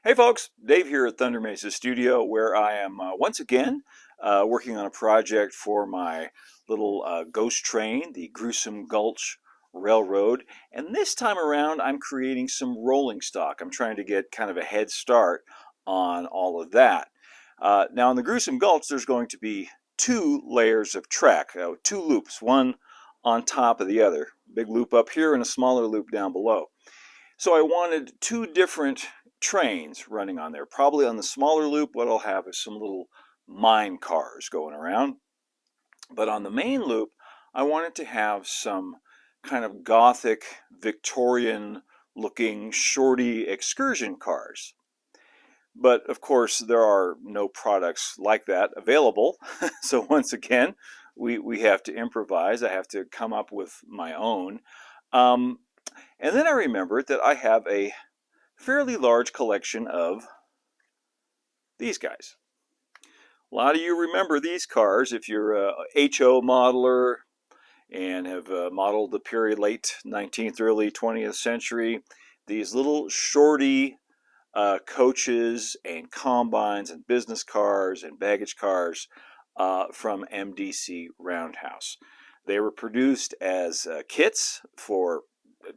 Hey folks, Dave here at Thunder Mesa Studio, where I am once again working on a project for my little ghost train, the Gruesome Gulch Railroad. And this time around, I'm creating some rolling stock. I'm trying to get kind of a head start on all of that. Now, in the Gruesome Gulch, there's going to be two layers of track, two loops, one on top of the other. Big loop up here and a smaller loop down below. So I wanted two different trains running on there. Probably on the smaller loop, what I'll have is some little mine cars going around. But on the main loop, I wanted to have some kind of gothic, Victorian looking shorty excursion cars. But of course, there are no products like that available. So once again, we have to improvise. I have to come up with my own. Um, and then I remembered that I have a fairly large collection of these guys. A lot of you remember these cars if you're a HO modeler and have modeled the period late 19th, early 20th century. These little shorty coaches and combines and business cars and baggage cars from MDC Roundhouse. They were produced as kits for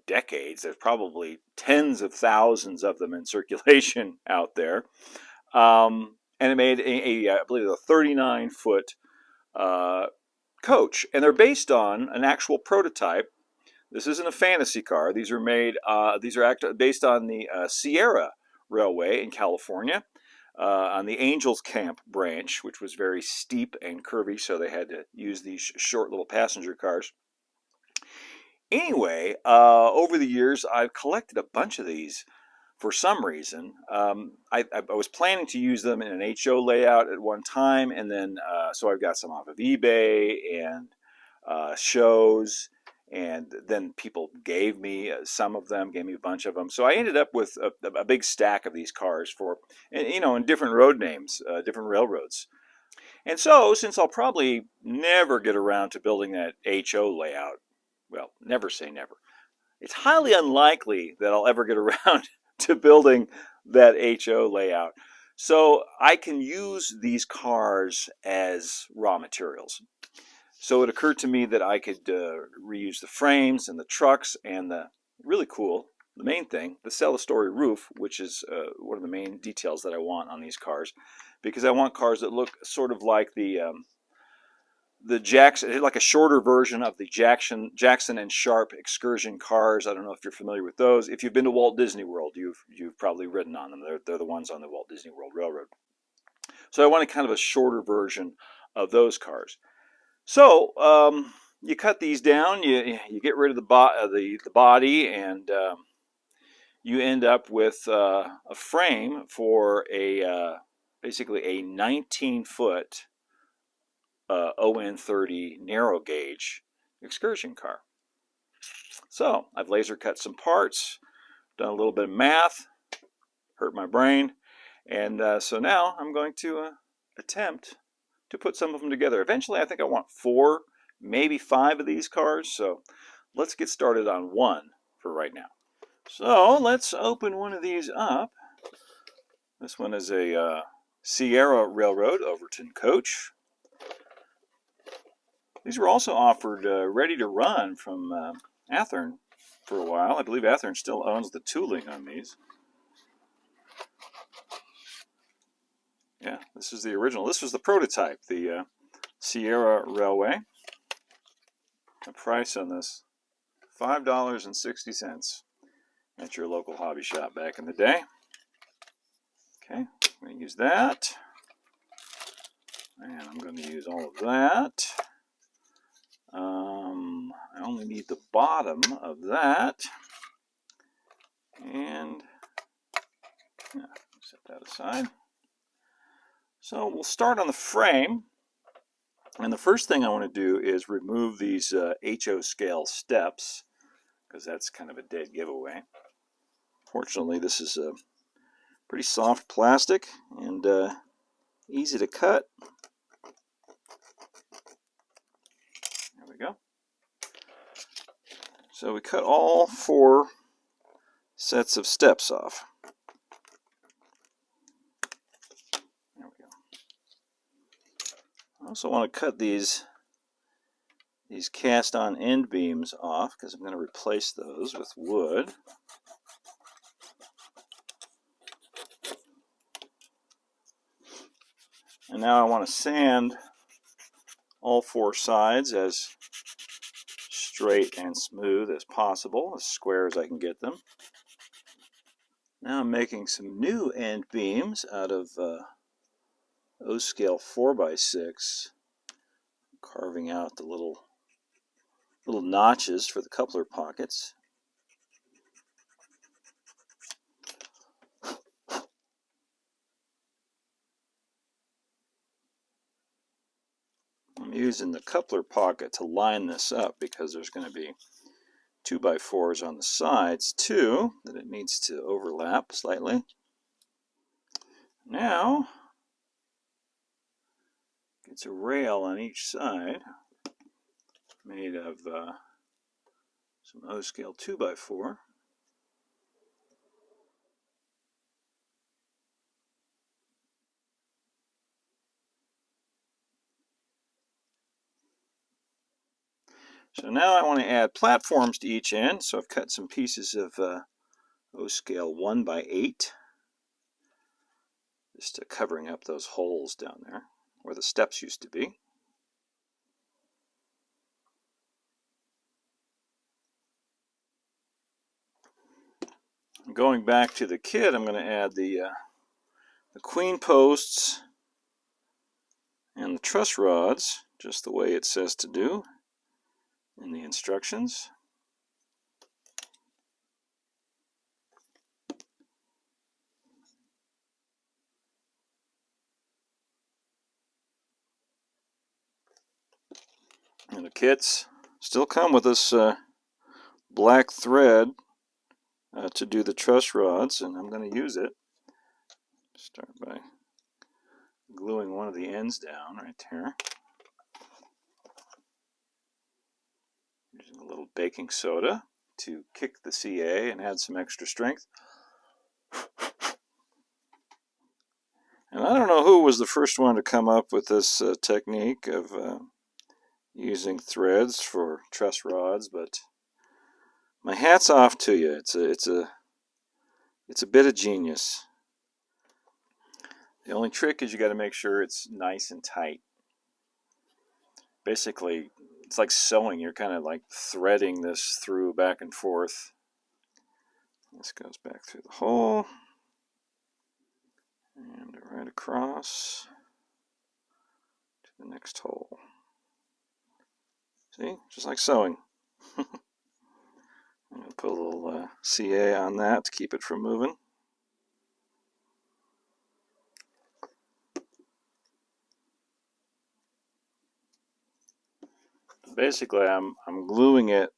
decades. There's probably tens of thousands of them in circulation out there. And it made I believe, a 39-foot coach. And they're based on an actual prototype. This isn't a fantasy car. These are made. These are based on the Sierra Railway in California, on the Angels Camp branch, which was very steep and curvy, so they had to use these short little passenger cars. Anyway, over the years, I've collected a bunch of these for some reason. I was planning to use them in an HO layout at one time, and then so I've got some off of eBay and shows, and then people gave me some of them, gave me a bunch of them. So I ended up with a big stack of these cars for, in different road names, different railroads. And so, since I'll probably never get around to building that HO layout, well, never say never. It's highly unlikely that I'll ever get around to building that HO layout. So I can use these cars as raw materials. So it occurred to me that I could reuse the frames and the trucks and the really cool, the main thing, the cell-a-story roof, which is one of the main details that I want on these cars, because I want cars that look sort of like the Jackson, like a shorter version of the Jackson and Sharp Excursion cars. I don't know if you're familiar with those. If you've been to Walt Disney World, you've probably ridden on them. They're the ones on the Walt Disney World Railroad. So I wanted kind of a shorter version of those cars. So you cut these down, you get rid of the body, and you end up with a frame for basically a 19-foot On30 narrow gauge excursion car. So I've laser cut some parts, done a little bit of math, hurt my brain, and so now I'm going to attempt to put some of them together. Eventually I think I want 4, maybe 5 of these cars, so let's get started on one for right now. So let's open one of these up. This one is a Sierra Railroad Overton coach. These were also offered ready to run from Athearn for a while. I believe Athearn still owns the tooling on these. Yeah, this is the original. This was the prototype, the Sierra Railway. The price on this, $5.60 at your local hobby shop back in the day. Okay, I'm going to use that. And I'm going to use all of that. I only need the bottom of that. And yeah, set that aside. So we'll start on the frame. And the first thing I want to do is remove these HO scale steps, because that's kind of a dead giveaway. Fortunately, this is a pretty soft plastic and easy to cut. There we go. So we cut all 4 sets of steps off. I also want to cut these cast on end beams off because I'm going to replace those with wood. And now I want to sand all four sides as straight and smooth as possible, as square as I can get them. Now I'm making some new end beams out of O-scale 4x6, carving out the little notches for the coupler pockets. I'm using the coupler pocket to line this up because there's going to be 2x4s on the sides too that it needs to overlap slightly. Now it's a rail on each side made of some O-scale 2x4. So now I want to add platforms to each end, so I've cut some pieces of O-scale 1x8, just covering up those holes down there where the steps used to be. Going back to the kit, I'm going to add the queen posts and the truss rods, just the way it says to do in the instructions. And the kits still come with this black thread to do the truss rods, and I'm going to use it. Start by gluing one of the ends down right there. Using a little baking soda to kick the CA and add some extra strength. And I don't know who was the first one to come up with this technique of using threads for truss rods, but my hat's off to you. It's a bit of genius. The only trick is you got to make sure it's nice and tight. Basically, it's like sewing. You're kind of like threading this through back and forth. This goes back through the hole and right across to the next hole. See, just like sewing. I'm going to put a little CA on that to keep it from moving. Basically, I'm gluing it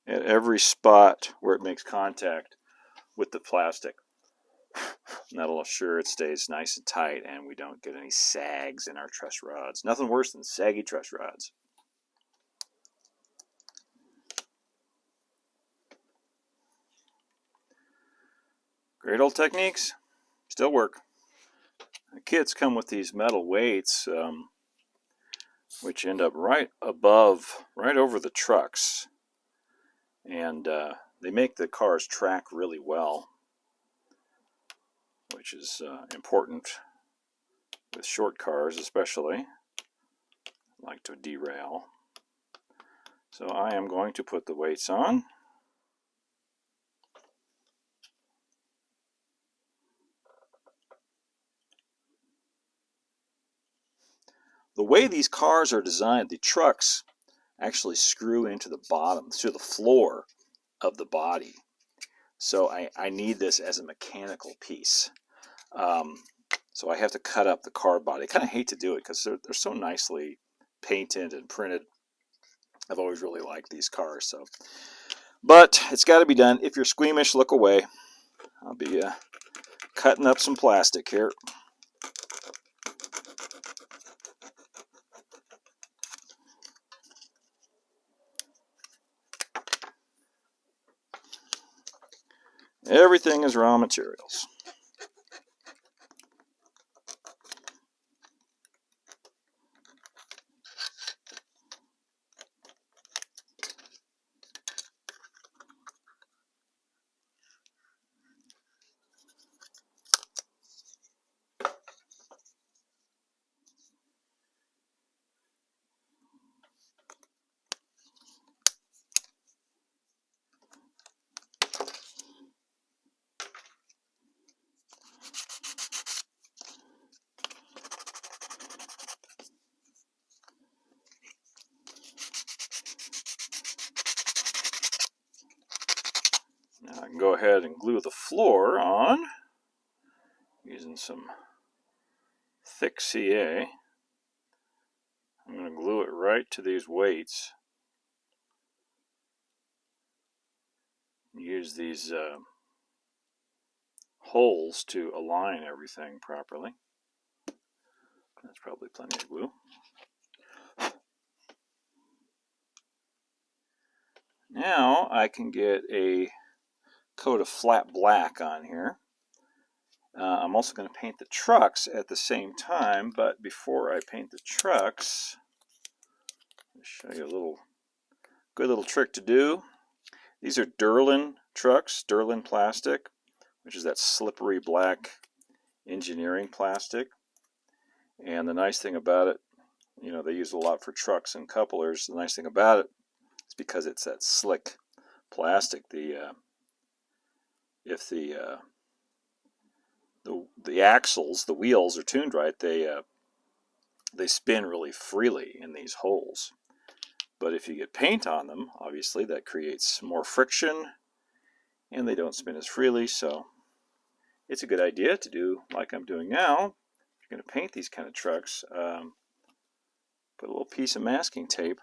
at every spot where it makes contact with the plastic. And that'll assure it stays nice and tight and we don't get any sags in our truss rods. Nothing worse than saggy truss rods. Great old techniques, still work. The kits come with these metal weights which end up right over the trucks, and they make the cars track really well, which is important with short cars especially, like to derail. So I am going to put the weights on. The way these cars are designed, the trucks actually screw into the bottom, to the floor of the body. So I need this as a mechanical piece. So I have to cut up the car body. I kind of hate to do it because they're so nicely painted and printed. I've always really liked these cars. So, but it's got to be done. If you're squeamish, look away. I'll be cutting up some plastic here. Everything is raw materials. ahead and glue the floor on using some thick CA. I'm going to glue it right to these weights. Use these holes to align everything properly. That's probably plenty of glue. Now I can get a coat of flat black on here. I'm also going to paint the trucks at the same time, but before I paint the trucks, I'll show you a good little trick to do. These are Durlin trucks, Durlin plastic, which is that slippery black engineering plastic. And the nice thing about it, you know, they use it a lot for trucks and couplers. The nice thing about it is because it's that slick plastic. If the axles, the wheels are tuned right, they spin really freely in these holes. But if you get paint on them, obviously that creates more friction and they don't spin as freely. So it's a good idea to do like I'm doing now. If you're going to paint these kind of trucks, put a little piece of masking tape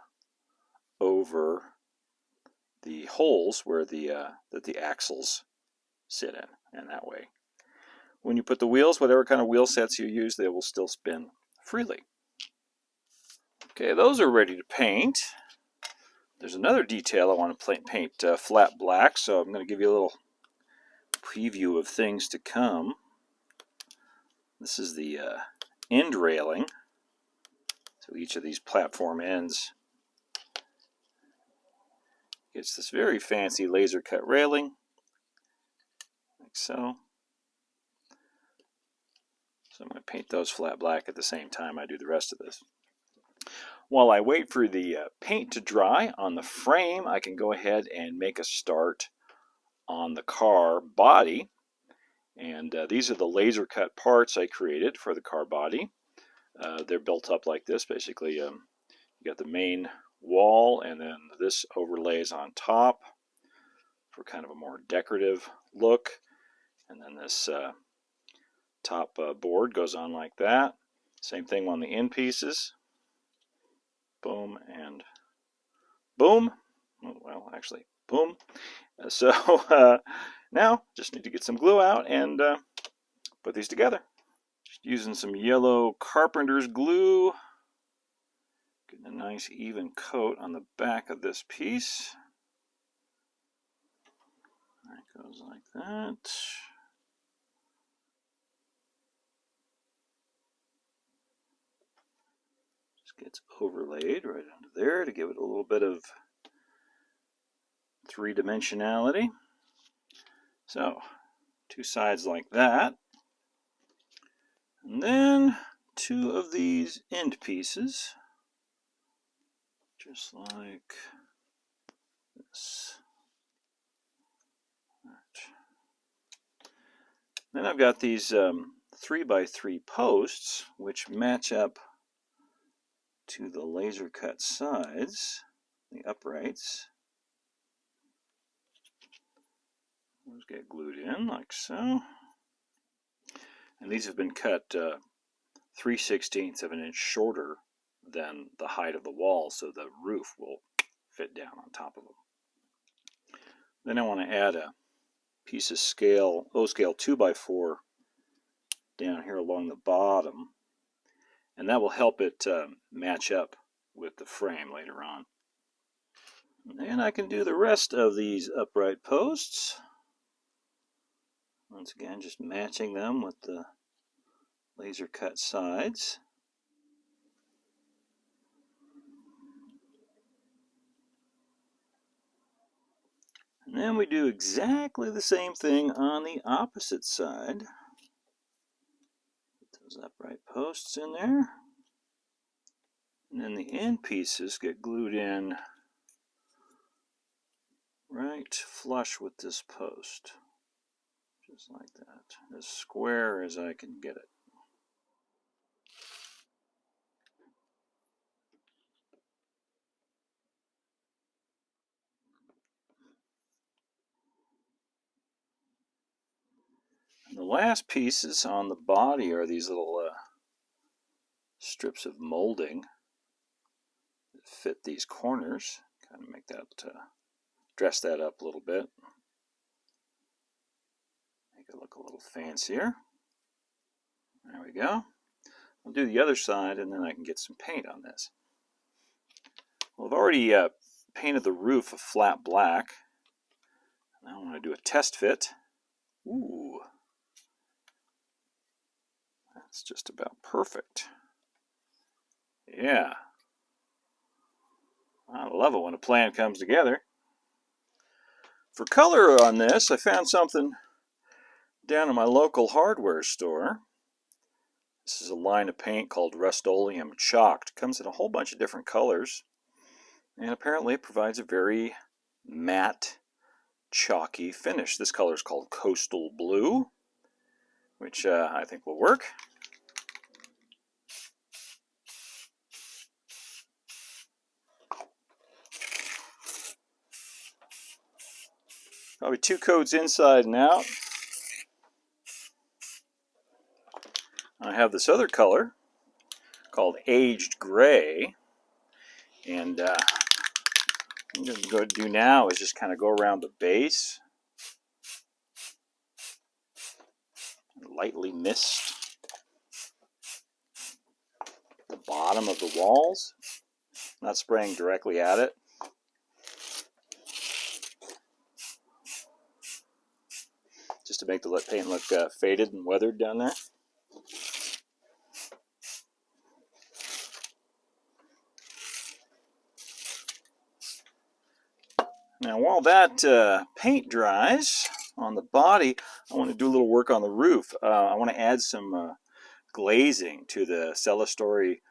over the holes where that the axles sit in, and that way when you put the wheels, whatever kind of wheel sets you use, they will still spin freely. Okay, those are ready to paint. There's another detail I want to paint flat black, so I'm going to give you a little preview of things to come. This is the end railing. So each of these platform ends gets this very fancy laser cut railing, like so. So I'm going to paint those flat black at the same time I do the rest of this. While I wait for the paint to dry on the frame, I can go ahead and make a start on the car body. And these are the laser cut parts I created for the car body. They're built up like this. Basically, you got the main wall, and then this overlays on top for kind of a more decorative look. And then this top board goes on like that. Same thing on the end pieces. Boom and boom. Well, actually, boom. So now just need to get some glue out and put these together. Just using some yellow carpenter's glue. Getting a nice even coat on the back of this piece. That goes like that. Just gets overlaid right under there to give it a little bit of three-dimensionality. So, two sides like that. And then two of these end pieces, just like this. Right. Then I've got these 3x3 posts, which match up to the laser cut sides, the uprights. Those get glued in like so. And these have been cut 3/16 of an inch shorter than the height of the wall, so the roof will fit down on top of them. Then I want to add a piece of scale, O-scale 2x4 down here along the bottom, and that will help it match up with the frame later on. And then I can do the rest of these upright posts. Once again, just matching them with the laser cut sides. And then we do exactly the same thing on the opposite side. Put those upright posts in there. And then the end pieces get glued in right flush with this post. Just like that. As square as I can get it. last pieces on the body are these little strips of molding that fit these corners. Kind of make that, dress that up a little bit. Make it look a little fancier. There we go. I'll do the other side and then I can get some paint on this. Well, I've already painted the roof a flat black. Now I want to do a test fit. Ooh. That's just about perfect. Yeah. I love it when a plan comes together. For color on this, I found something down in my local hardware store. This is a line of paint called Rust-Oleum Chalked. It comes in a whole bunch of different colors. And apparently it provides a very matte, chalky finish. This color is called Coastal Blue, which I think will work. Probably 2 coats inside and out. I have this other color called Aged Gray, and what I'm going to go do now is just kind of go around the base, lightly mist the bottom of the walls, not spraying directly at it. Just to make the paint look faded and weathered down there. Now while that paint dries on the body, I want to do a little work on the roof. I want to add some glazing to the clerestory.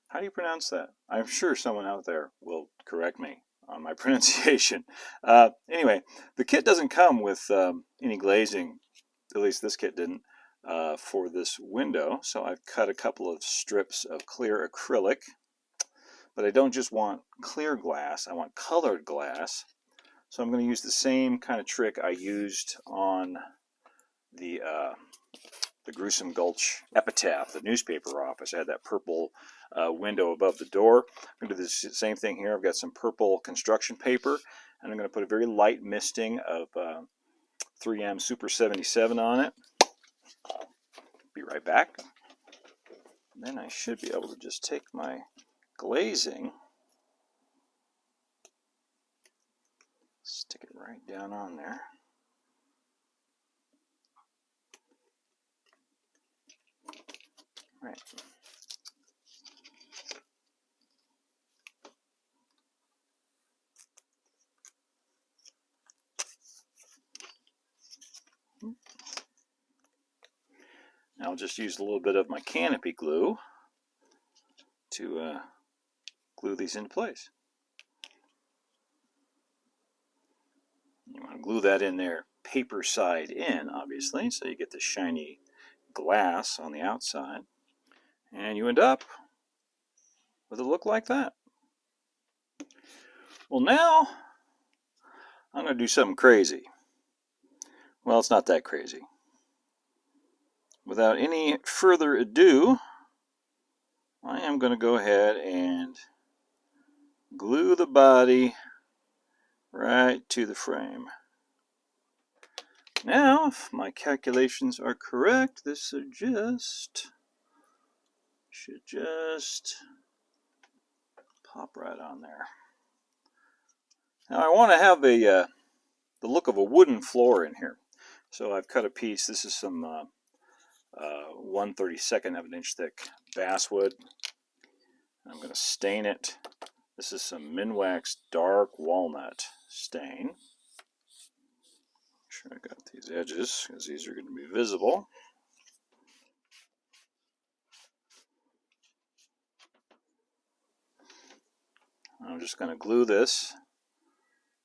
How do you pronounce that? I'm sure someone out there will correct me on my pronunciation. Anyway, the kit doesn't come with any glazing, at least this kit didn't, for this window. So I've cut a couple of strips of clear acrylic. But I don't just want clear glass, I want colored glass. So I'm going to use the same kind of trick I used on the Gruesome Gulch epitaph, the newspaper office. I had that purple window above the door. I'm going to do the same thing here. I've got some purple construction paper, and I'm going to put a very light misting of 3M Super 77 on it. Be right back. And then I should be able to just take my glazing, stick it right down on there. Right. Now I'll just use a little bit of my canopy glue to glue these into place. You want to glue that in there paper side in, obviously, so you get the shiny glass on the outside. And you end up with a look like that. Well, now I'm going to do something crazy. Well, it's not that crazy. Without any further ado, I am going to go ahead and glue the body right to the frame. Now, if my calculations are correct, this should just pop right on there. Now I want to have the look of a wooden floor in here. So I've cut a piece. This is some 1/32 of an inch thick basswood. I'm going to stain it. This is some Minwax dark walnut stain. Make sure I got these edges because these are going to be visible. I'm just going to glue this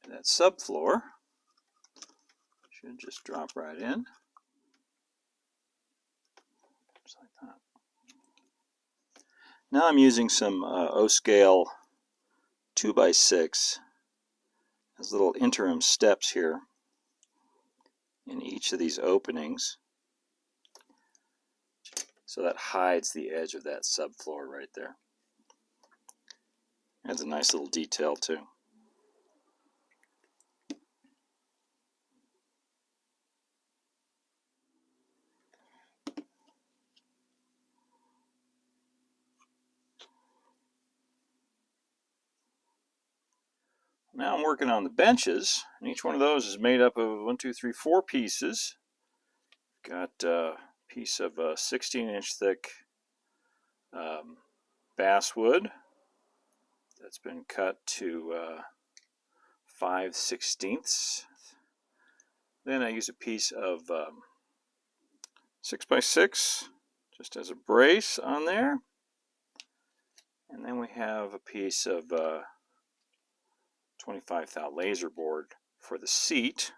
to that subfloor. Should just drop right in. Just like that. Now I'm using some O-scale 2x6 as little interim steps here. in each of these openings. So that hides the edge of that subfloor right there. Adds a nice little detail too. Now I'm working on the benches, and each one of those is made up of 4 pieces. Got a piece of 16-inch thick basswood that's been cut to 5/16. Then I use a piece of 6x6 just as a brace on there. And then we have a piece of 25 thou laser board for the seat.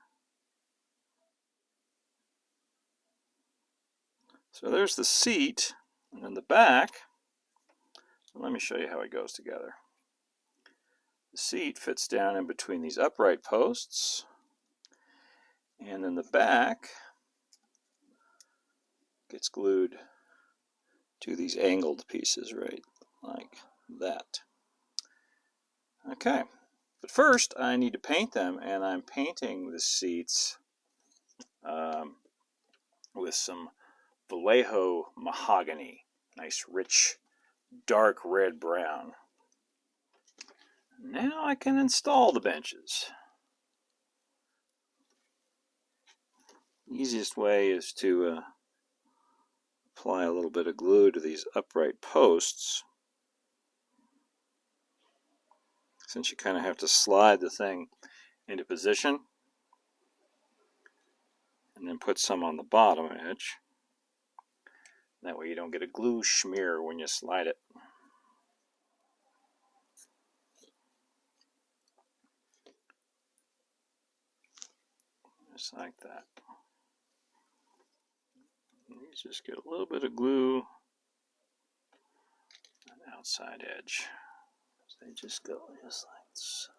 So there's the seat, and then the back. Let me show you how it goes together. The seat fits down in between these upright posts, and then the back gets glued to these angled pieces right like that. Okay, but first I need to paint them, and I'm painting the seats with some Vallejo mahogany, nice rich dark red brown. Now I can install the benches. The easiest way is to apply a little bit of glue to these upright posts, since you kind of have to slide the thing into position and then put some on the bottom edge. That way you don't get a glue smear when you slide it. Just like that. You just get a little bit of glue on the outside edge. They just go just like so.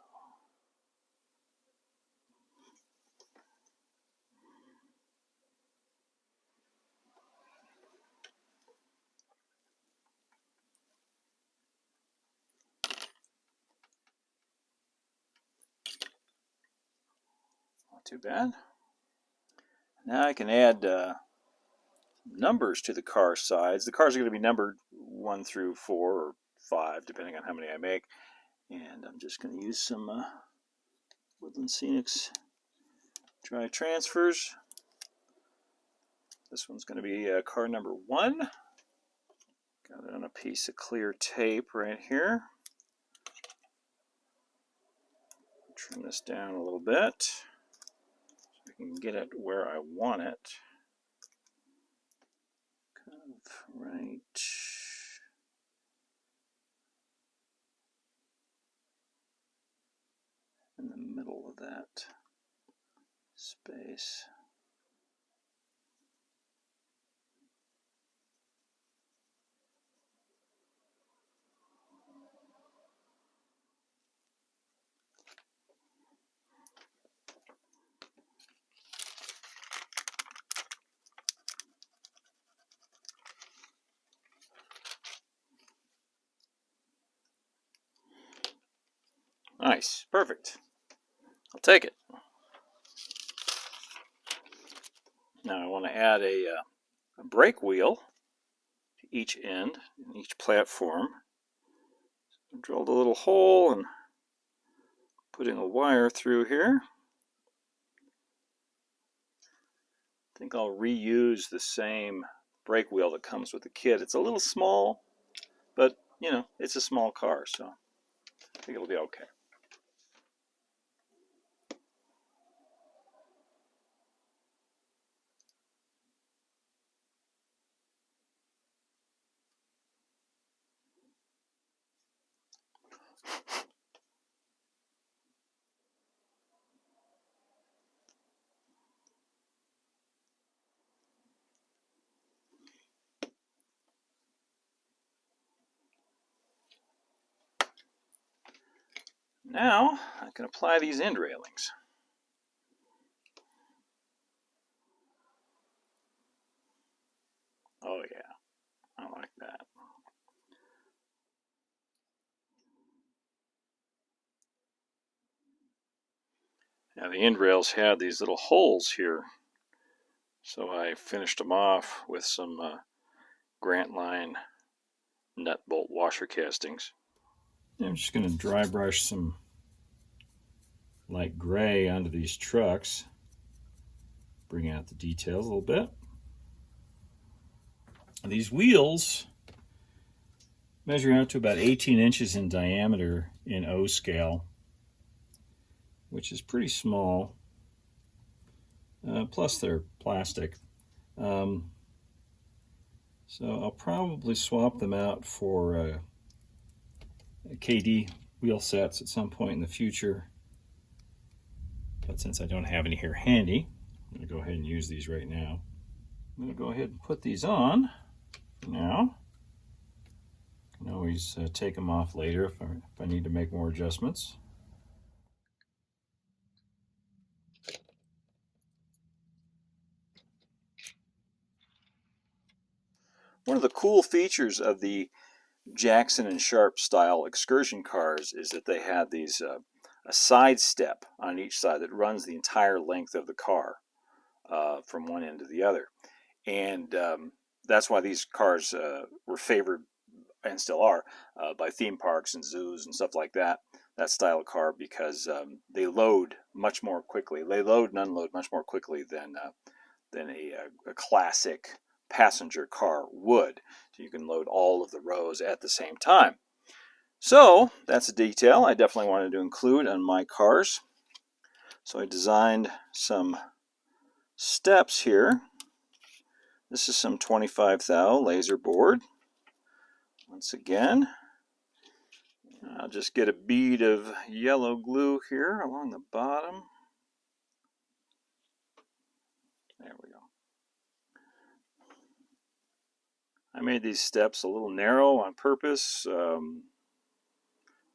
Not too bad. Now I can add numbers to the car sides. The cars are going to be numbered 1 through 4 or 5, depending on how many I make. And I'm just going to use some Woodland Scenics dry transfers. This one's going to be car number 1. Got it on a piece of clear tape right here. Trim this down a little bit so I can get it where I want it. Kind of right in the middle of that space. Nice, perfect. I'll take it. Now I want to add a brake wheel to each end in each platform. So I drilled a little hole and putting a wire through here. I think I'll reuse the same brake wheel that comes with the kit. It's a little small, but you know, it's a small car, so I think it'll be okay. Now I can apply these end railings. yeah, I like that. Now the end rails had these little holes here, so I finished them off with some Grant Line nut bolt washer castings. I'm just going to dry brush some light gray onto these trucks, bring out the details a little bit. These wheels measure out to about 18 inches in diameter in O scale, which is pretty small. Plus they're plastic. So I'll probably swap them out for KD wheel sets at some point in the future. But since I don't have any here handy, I'm going to go ahead and use these right now. I'm going to go ahead and put these on now. I can always take them off later if I need to make more adjustments. One of the cool features of the Jackson and Sharp style Excursion cars is that they have these a side step on each side that runs the entire length of the car from one end to the other. And that's why these cars were favored, and still are, by theme parks and zoos and stuff like that, that style of car, because they load much more quickly. They load and unload much more quickly than a classic passenger car would. So you can load all of the rows at the same time. So that's a detail I definitely wanted to include on my cars. So I designed some steps here. This is some 25 thou laser board. Once again, I'll just get a bead of yellow glue here along the bottom. There we go. I made these steps a little narrow on purpose,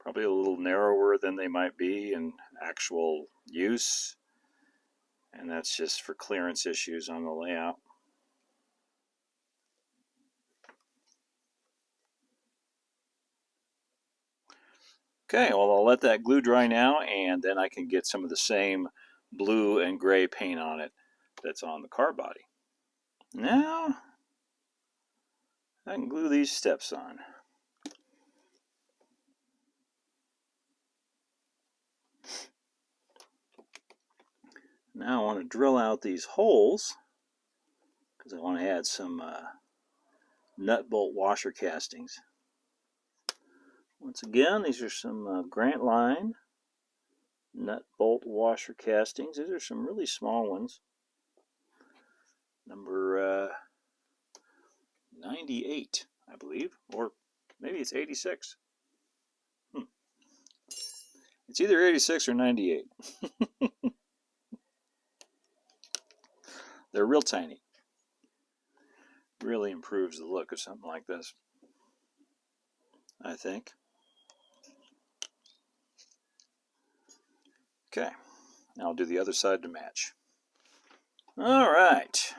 probably a little narrower than they might be in actual use, and that's just for clearance issues on the layout. Okay, well, I'll let that glue dry now, and then I can get some of the same blue and gray paint on it that's on the car body. Now I can glue these steps on. Now I want to drill out these holes because I want to add some nut bolt washer castings. Once again, these are some Grant Line nut bolt washer castings. These are some really small ones. Number 98, I believe, or maybe it's 86. It's either 86 or 98. They're real tiny. Really improves the look of something like this, I think. Okay, now I'll do the other side to match. All right,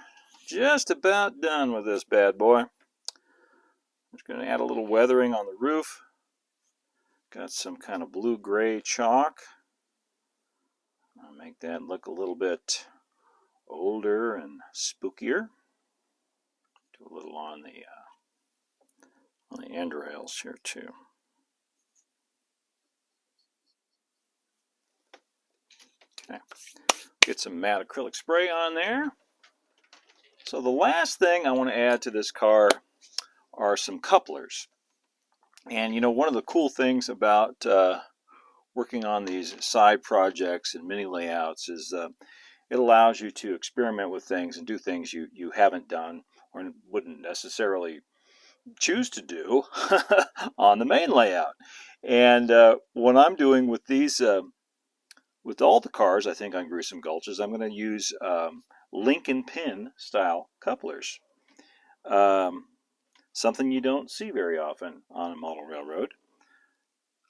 just about done with this bad boy. I'm just going to add a little weathering on the roof. Got some kind of blue-gray chalk. I'll make that look a little bit older and spookier. Do a little on the end rails here too. Okay, get some matte acrylic spray on there. So the last thing I want to add to this car are some couplers. And you know, one of the cool things about working on these side projects and mini layouts is it allows you to experiment with things and do things you haven't done or wouldn't necessarily choose to do on the main layout. And what I'm doing with these, with all the cars, I think on Gruesome Gulch, is I'm going to use link and pin style couplers. Something you don't see very often on a model railroad.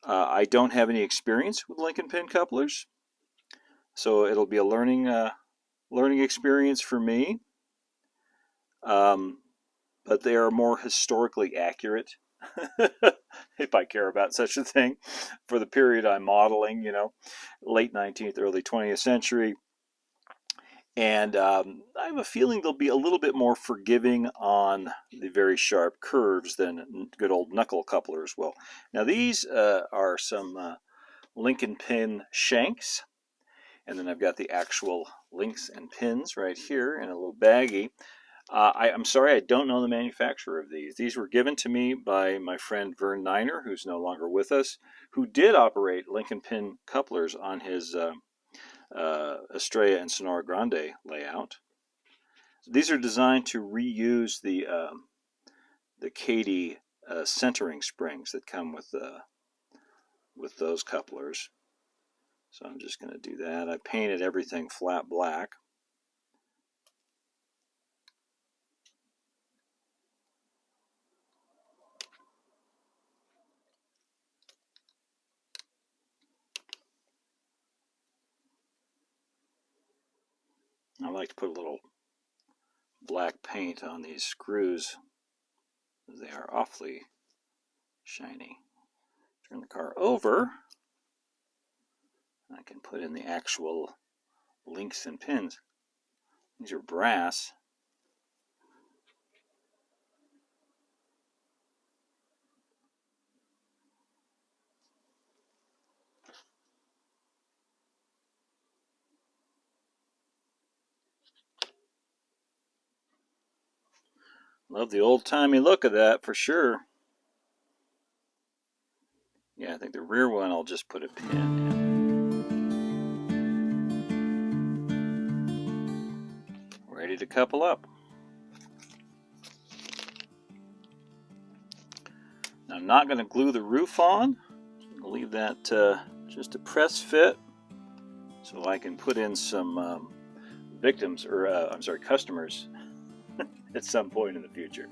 I don't have any experience with link and pin couplers, so it'll be a learning experience for me. but they are more historically accurate, if I care about such a thing, for the period I'm modeling, you know, late 19th, early 20th century. And I have a feeling they'll be a little bit more forgiving on the very sharp curves than good old knuckle couplers will. Now these are some link and pin shanks. And then I've got the actual links and pins right here in a little baggie. I'm sorry, I don't know the manufacturer of these. These were given to me by my friend Vern Niner, who's no longer with us, who did operate link and pin couplers on his Estrella and Sonora Grande layout. These are designed to reuse the Cady centering springs that come with those couplers. So I'm just going to do that. I painted everything flat black. I like to put a little black paint on these screws. They are awfully shiny. Turn the car over. I can put in the actual links and pins. These are brass. Love the old-timey look of that for sure. Yeah, I think the rear one I'll just put a pin in. Ready to couple up. Now, I'm not going to glue the roof on. I'm going to leave that just a press fit so I can put in some customers at some point in the future.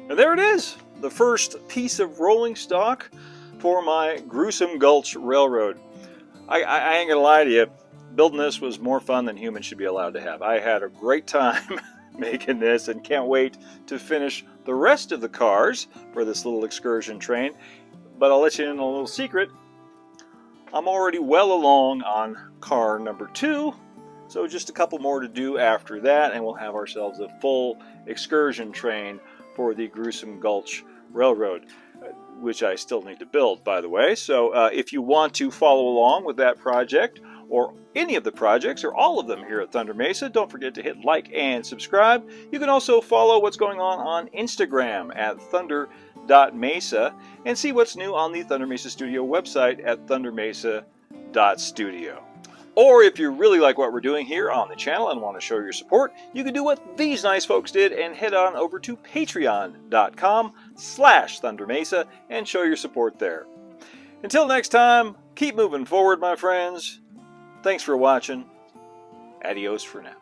And there it is, the first piece of rolling stock for my Gruesome Gulch Railroad. I ain't gonna lie to you, building this was more fun than humans should be allowed to have. I had a great time making this and can't wait to finish the rest of the cars for this little excursion train. But I'll let you in a little secret. I'm already well along on car number 2, so just a couple more to do after that, and we'll have ourselves a full excursion train for the Gruesome Gulch Railroad, which I still need to build, by the way. So if you want to follow along with that project, or any of the projects, or all of them here at Thunder Mesa, don't forget to hit like and subscribe. You can also follow what's going on Instagram at thunder.mesa, and see what's new on the Thunder Mesa Studio website at thundermesa.studio. Or if you really like what we're doing here on the channel and want to show your support, you can do what these nice folks did and head on over to patreon.com/thundermesa and show your support there. Until next time, keep moving forward, my friends. Thanks for watching. Adios for now.